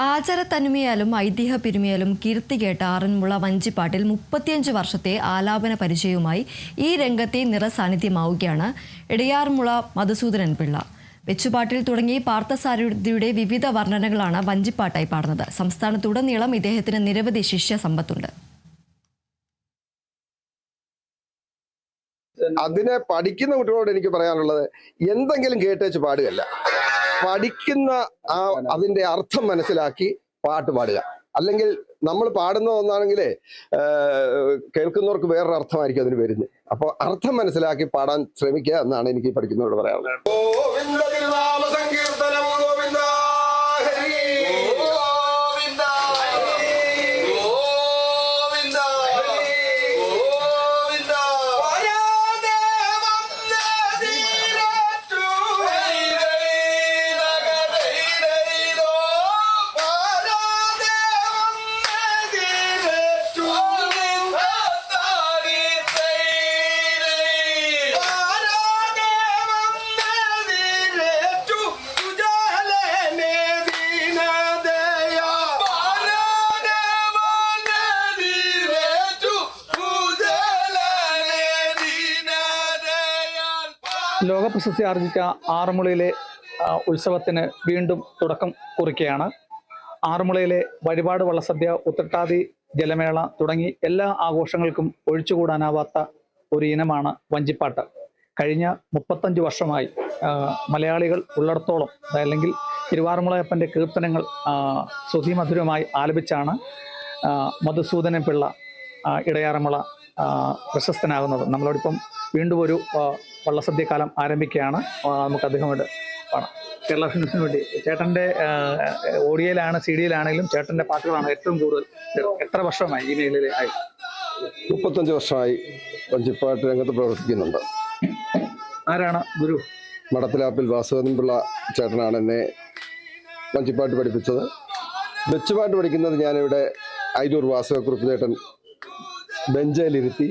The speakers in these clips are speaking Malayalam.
ആചാരത്തനിമയാലും ഐതിഹ്യ പെരുമയാലും കീർത്തി കേട്ട ആറന്മുള വഞ്ചിപ്പാട്ടിൽ 35 വർഷത്തെ ആലാപന പരിചയവുമായി ഈ രംഗത്തെ നിറസാന്നിധ്യമാവുകയാണ് ഇടയാർമുള മധുസൂദനൻ പിള്ള. വെച്ചുപാട്ടിൽ തുടങ്ങി പാർത്ഥസാരഥിയുടെ വിവിധ വർണ്ണനകളാണ് വഞ്ചിപ്പാട്ടായി പാടുന്നത്. സംസ്ഥാനത്തുടനീളം ഇദ്ദേഹത്തിന് നിരവധി ശിഷ്യ സമ്പത്തുണ്ട്. അതിനെ പഠിക്കുന്ന കുട്ടികളോട് എനിക്ക് പറയാനുള്ളത്, എന്തെങ്കിലും കേട്ടേച്ച് പാടുകയല്ല, പഠിക്കുന്ന അതിന്റെ അർത്ഥം മനസ്സിലാക്കി പാട്ട് പാടുക. അല്ലെങ്കിൽ നമ്മൾ പാടുന്ന ഒന്നാണെങ്കിലേ കേൾക്കുന്നവർക്ക് വേറൊരു അർത്ഥമായിരിക്കും അതിന് വരുന്നത്. അപ്പോൾ അർത്ഥം മനസ്സിലാക്കി പാടാൻ ശ്രമിക്കുക എന്നാണ് എനിക്ക് പഠിക്കുന്നവരോട് പറയാനുള്ളത്. ലോകപ്രശസ്തി ആർജിച്ച ആറന്മുളയിലെ ഉത്സവത്തിന് വീണ്ടും തുടക്കം കുറിക്കുകയാണ്. ആറന്മുളയിലെ വഴിപാട് വള്ളസദ്യ, ഉത്രട്ടാതി ജലമേള തുടങ്ങി എല്ലാ ആഘോഷങ്ങൾക്കും ഒഴിച്ചുകൂടാനാവാത്ത ഒരു ഇനമാണ് വഞ്ചിപ്പാട്ട്. കഴിഞ്ഞ 35 വർഷമായി മലയാളികൾ ഉള്ളിടത്തോളം, അല്ലെങ്കിൽ തിരുവാറന്മുളയപ്പൻ്റെ കീർത്തനങ്ങൾ ശ്രുതിമധുരമായി ആലപിച്ചാണ് മധുസൂദനൻ പിള്ള ഇടയാറന്മുള പ്രശസ്തനാകുന്നത്. നമ്മളോടിപ്പം വീണ്ടും ഒരു വള്ളസദ്യക്കാലം ആരംഭിക്കുകയാണ്. നമുക്ക് അദ്ദേഹമായിട്ട് കാണാം. കേരള ഫിലിംസിന് വേണ്ടി ചേട്ടൻ്റെ ഓഡിയോയിലാണ്, CD-യിലാണെങ്കിലും ചേട്ടൻ്റെ പാട്ടുകളാണ് ഏറ്റവും കൂടുതൽ. എത്ര വർഷമായി ഈ മേഖലയിൽ ആയി? 35 വർഷമായി വഞ്ചിപ്പാട്ട് രംഗത്ത് പ്രവർത്തിക്കുന്നുണ്ട്. ആരാണ് ഗുരു? മടത്തിലാപ്പിൽ വാസുദേവൻ പിള്ള ചേട്ടനാണ് എന്നെ വഞ്ചിപ്പാട്ട് പഠിപ്പിച്ചത്. വെച്ചുപാട്ട് പഠിക്കുന്നത് ഞാനിവിടെ അയിരൂർ വാസുദേവക്കുറുപ്പ് ചേട്ടൻ ബെഞ്ചയിലിരുത്തി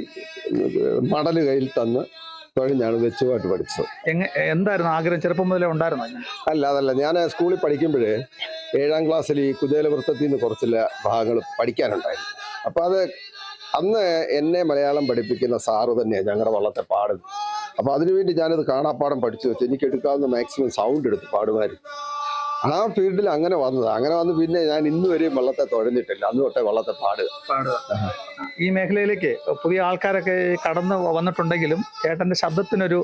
മടല് കയ്യിൽ തന്ന് തൊഴിഞ്ഞാണ് വെച്ചുപാട്ട് പഠിച്ചത്. എന്തായിരുന്നു ആഗ്രഹം? ചെറുപ്പം മുതലേ ഉണ്ടായിരുന്നു? അതല്ല, ഞാൻ സ്കൂളിൽ പഠിക്കുമ്പോഴേ 7ാം ക്ലാസ്സിൽ ഈ കുചേലവൃത്തത്തിൽ നിന്ന് കുറച്ചില്ല ഭാഗങ്ങൾ പഠിക്കാനുണ്ടായിരുന്നു. അപ്പൊ അത് അന്ന് എന്നെ മലയാളം പഠിപ്പിക്കുന്ന സാറ് തന്നെയാണ് ഞങ്ങളുടെ വള്ളത്തെ പാടുന്നത്. അപ്പൊ അതിനുവേണ്ടി ഞാനത് കാണാപ്പാടം പഠിച്ചു വെച്ച് എനിക്ക് എടുക്കാവുന്ന മാക്സിമം സൗണ്ട് എടുത്ത് പാടുമായിരുന്നു. ആ ഫീൽഡിൽ അങ്ങനെ വന്ന് പിന്നെ ഞാൻ ഇന്ന് വരെയും വള്ളത്തെ തുഴഞ്ഞിട്ടില്ല. അന്ന് തൊട്ടേ വള്ളത്തെ പാടുക. ഈ മേഖലയിലേക്ക് പുതിയ ആൾക്കാരൊക്കെ കടന്നു വന്നിട്ടുണ്ടെങ്കിലും ചേട്ടന്റെ ശബ്ദത്തിനൊരു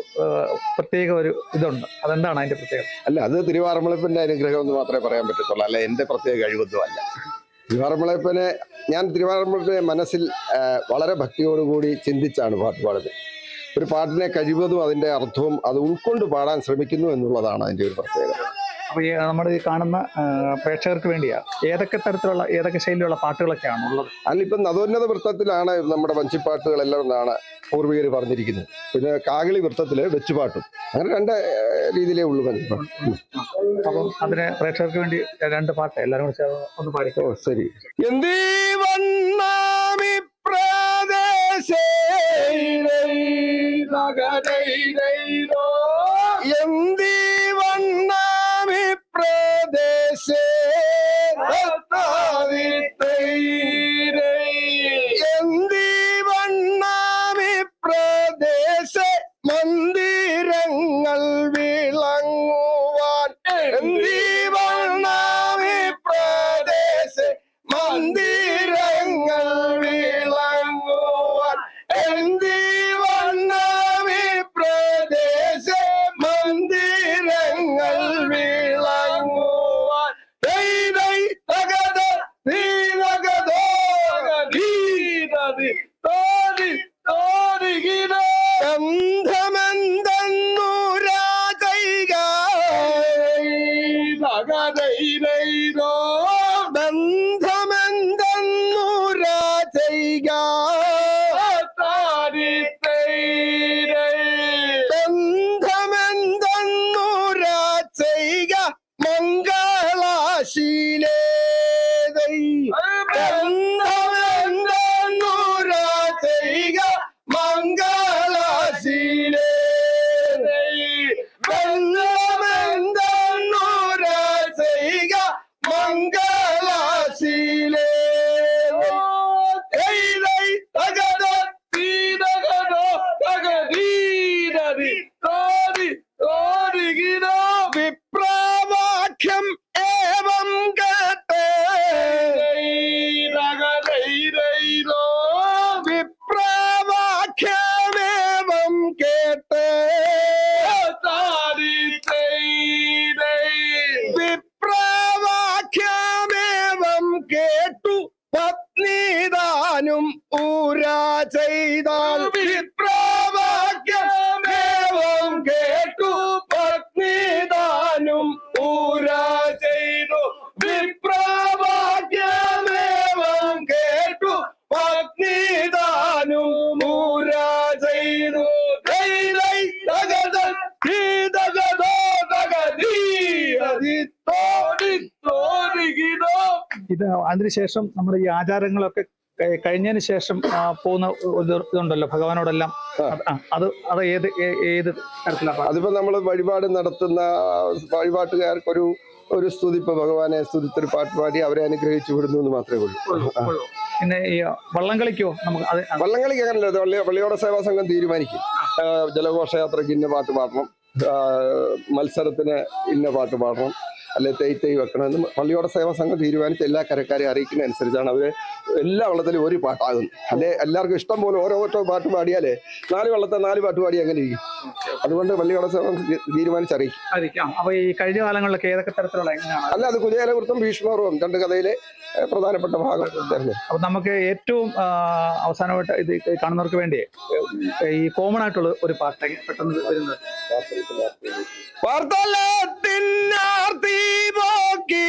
പ്രത്യേക ഒരു ഇതുണ്ട്. അതെന്താണ് അതിന്റെ പ്രത്യേകത? അല്ല, അത് തിരുവാറന്മുളയപ്പന്റെ അനുഗ്രഹം എന്ന് മാത്രമേ പറയാൻ പറ്റത്തുള്ളൂ. അല്ല, എന്റെ പ്രത്യേക കഴിവൊന്നും അല്ല. തിരുവാറന്മുളയപ്പനെ മനസ്സിൽ വളരെ ഭക്തിയോടുകൂടി ചിന്തിച്ചാണ് പാട്ട് പാടുന്നത്. ഒരു പാട്ടിനെ കഴിവതും അതിന്റെ അർത്ഥവും അത് ഉൾക്കൊണ്ട് പാടാൻ ശ്രമിക്കുന്നു എന്നുള്ളതാണ് അതിന്റെ ഒരു പ്രത്യേകത. അപ്പൊ നമ്മുടെ ഈ കാണുന്ന പ്രേക്ഷകർക്ക് വേണ്ടിയാ ഏതൊക്കെ ശൈലിയുള്ള പാട്ടുകളൊക്കെയാണ് ഉള്ളത്? അല്ല, ഇപ്പം നവോന്നത വൃത്തത്തിലാണ് നമ്മുടെ വഞ്ചിപ്പാട്ടുകളെല്ലാം എന്നാണ് പൂർവികർ പറഞ്ഞിരിക്കുന്നത്. പിന്നെ കാകളി വൃത്തത്തില് വെച്ചുപാട്ടും, അങ്ങനെ 2 രീതിയിലേ ഉള്ളൂ വഞ്ചിപ്പാട്ട്. അപ്പം അതിന് പ്രേക്ഷകർക്ക് വേണ്ടി 2 പാട്ട് എല്ലാവരും കൂടി ഒന്ന് പാടിക്കോ. ശരി. മന്ദിരങ്ങൾ വിളങ്ങുവാൻ മന്ദിരങ്ങൾ വിളങ്ങുവാൻ മന്ദിരങ്ങൾ വിളങ്ങുവാൻ മംഗളശീലേ മംഗളശീലേ മംഗളശീലേ വിപ്രവാക്യം ഏവം കേട്ടേ വിപ്രവാക്യമേവം കേട്ടേ വിപ്രവാക്യമേവം കേട്ടു പത്നിദാനും ഊരാ ചെയ്താൽ വിപ്രവാക്യമേവം കേട്ടു പത്നിദാനും ഊരാ ചെയ്തു വിപ്രവാക്യമേവം കേട്ടു പത്നിദാനും ഊരാ ചെയ്തു ഇത് അതിനുശേഷം നമ്മുടെ ഈ ആചാരങ്ങളൊക്കെ കഴിഞ്ഞതിന് ശേഷം പോകുന്ന ഇതുണ്ടല്ലോ ഭഗവാനോടെല്ലാം, അത് ഏത് തരത്തിലാണ്? അതിപ്പോ നമ്മൾ വഴിപാട് നടത്തുന്ന വഴിപാട്ടുകാർക്കൊരു സ്തുതിപ്പ്, ഭഗവാനെ സ്തുതിത്തൊരു പാട്ട് പാടി അവരെ അനുഗ്രഹിച്ചു വിടുന്നു എന്ന് മാത്രമേ ഉള്ളൂ. പിന്നെ ഈ വള്ളംകളിക്കോ? നമുക്ക് വള്ളംകളിക്ക് അങ്ങനല്ല, പള്ളിയോട സേവാ സംഘം തീരുമാനിക്കും. ജലഘോഷയാത്രയ്ക്ക് ഇന്ന പാട്ട് പാടണം, മത്സരത്തിന് ഇന്ന പാട്ട് പാടണം, അല്ലെ തെയ് വെക്കണമെന്ന് പള്ളിയോട സേവാ സംഘം തീരുമാനിച്ച് എല്ലാ കരക്കാരെയും അറിയിക്കുന്ന അനുസരിച്ചാണ് അവര് എല്ലാ വള്ളത്തിലും ഒരു പാട്ടാകുന്നത്. അല്ലെ എല്ലാവർക്കും ഇഷ്ടം പോലെ ഓരോ പാട്ട് പാടിയാലേ 4 വള്ളത്തെ 4 പാട്ട് പാടി അങ്ങനെ ഇരിക്കും. അതുകൊണ്ട് പള്ളിയോട സേവ തീരുമാനിച്ചറിയിക്കും. അപ്പൊ ഈ കഴിഞ്ഞ കാലങ്ങളിലൊക്കെ ഏതൊക്കെ തരത്തിലുള്ള എങ്ങനെയാണ്? അല്ല, അത് കുചേലവൃത്തം ഭീഷ്മപർവം 2 കഥയിലെ പ്രധാനപ്പെട്ട ഭാഗം തരുന്നത്. അപ്പൊ നമുക്ക് ഏറ്റവും അവസാനമായിട്ട് ഇത് കാണുന്നവർക്ക് വേണ്ടി ഈ കോമൺ ആയിട്ടുള്ള ഒരു പാട്ട് പെട്ടെന്ന് വരുന്നത് വാർത്തലത്തിനാർത്തി പോക്കി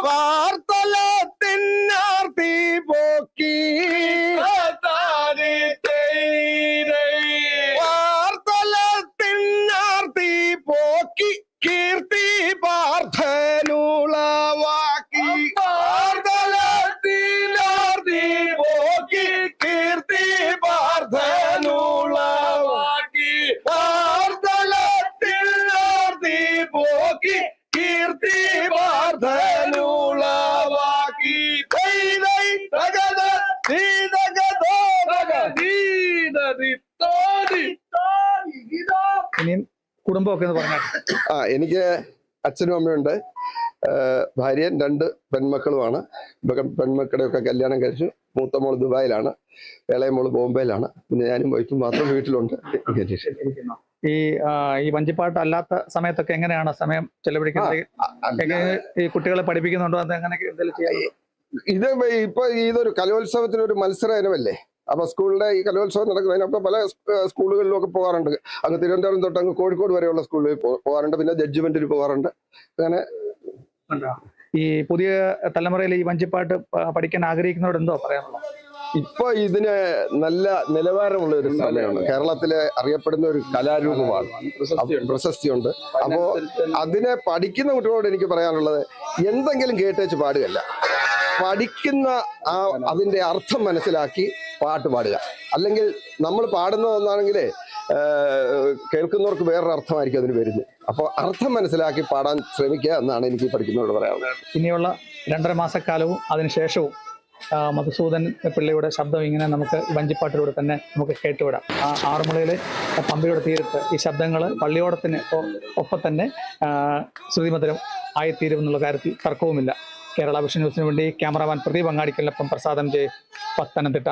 വാർത്തലത്തിനാർത്തി പോക്കി വാർത്തലത്തിനാർത്തി പോക്കി കീർത്തി പാർത്ഥനുളവാക്കി വാർത്തലത്തിനാർത്തി പോക്കി കീർത്തി പാർത്ഥനുളവാക്കി വാർത്തലത്തിനാർത്തി പോക്കി കീർത്തി പാർത്ഥനുളവാക്കി ഇനിയും കുടുംബമൊക്കെ എന്ന് പറഞ്ഞാൽ എനിക്ക് അച്ഛനും അമ്മയുണ്ട്, ഭാര്യയും 2 പെൺമക്കളുമാണ്. പെൺമക്കളുടെ ഒക്കെ കല്യാണം കഴിച്ചു. മൂത്ത മോള് ദുബായിലാണ്, ഇളയ മോള് ബോംബെയിലാണ്. പിന്നെ ഞാനും വൈഫും മാത്രം വീട്ടിലുണ്ട്. ഈ വഞ്ചിപ്പാട്ട് അല്ലാത്ത സമയത്തൊക്കെ എങ്ങനെയാണ് സമയം ചെലവഴിക്കുന്നത്? ഈ കുട്ടികളെ പഠിപ്പിക്കുന്നുണ്ടോ? അത് എങ്ങനെയൊക്കെ എന്തെങ്കിലും ചെയ്യാം? ഇത് ഇപ്പൊ ഇതൊരു കലോത്സവത്തിന് ഒരു മത്സര ഇനമല്ലേ. അപ്പൊ സ്കൂളിലെ ഈ കലോത്സവം നടക്കുന്നതിനൊക്കെ പല സ്കൂളുകളിലും ഒക്കെ പോകാറുണ്ട്. അങ്ങ് തിരുവനന്തപുരം തൊട്ട് അങ്ങ് കോഴിക്കോട് വരെയുള്ള സ്കൂളുകളിൽ പോകാറുണ്ട്. പിന്നെ ജഡ്ജ്മെന്റിൽ പോകാറുണ്ട്. അങ്ങനെ ഈ പുതിയ തലമുറയിൽ ഈ വഞ്ചിപ്പാട്ട് പഠിക്കാൻ ആഗ്രഹിക്കുന്നവരെന്തോ പറയാനുള്ളത്? ഇപ്പൊ ഇതിന് നല്ല നിലവാരമുള്ള ഒരു സമയമാണ്. കേരളത്തിലെ അറിയപ്പെടുന്ന ഒരു കലാരൂപമാണ്, പ്രശസ്തിയുണ്ട്. അപ്പോ അതിനെ പഠിക്കുന്ന കുട്ടികളോട് എനിക്ക് പറയാനുള്ളത്, എന്തെങ്കിലും കേട്ടേച്ച് പാടുകയല്ല, പഠിക്കുന്ന അതിന്റെ അർത്ഥം മനസ്സിലാക്കി പാട്ട് പാടുക. അല്ലെങ്കിൽ നമ്മൾ പാടുന്ന ഒന്നാണെങ്കിൽ കേൾക്കുന്നവർക്ക് വേറൊരു അർത്ഥമായിരിക്കും അതിന് വരുന്നത്. അപ്പോൾ അർത്ഥം മനസ്സിലാക്കി പാടാൻ ശ്രമിക്കുക എന്നാണ് എനിക്ക് പഠിക്കുന്നവരോട് പറയാനുള്ളത്. ഇനിയുള്ള 2.5 മാസക്കാലവും അതിനുശേഷവും മധുസൂദൻ പിള്ളയുടെ ശബ്ദം ഇങ്ങനെ നമുക്ക് വഞ്ചിപ്പാട്ടിലൂടെ തന്നെ നമുക്ക് കേട്ടുവിടാം. ആറന്മുളയിലെ പമ്പയുടെ തീരത്ത് ഈ ശബ്ദങ്ങൾ പള്ളിയോടത്തിന് ഒപ്പം തന്നെ ശ്രുതിമധുരം ആയിത്തീരും എന്നുള്ള കാര്യത്തിൽ തർക്കവുമില്ല. കേരള വിഷൻ ന്യൂസിന് വേണ്ടി ക്യാമറാമാൻ പ്രദീപ് അങ്ങാടിക്കലിനൊപ്പം പ്രസാദം ജെ, പത്തനംതിട്ട.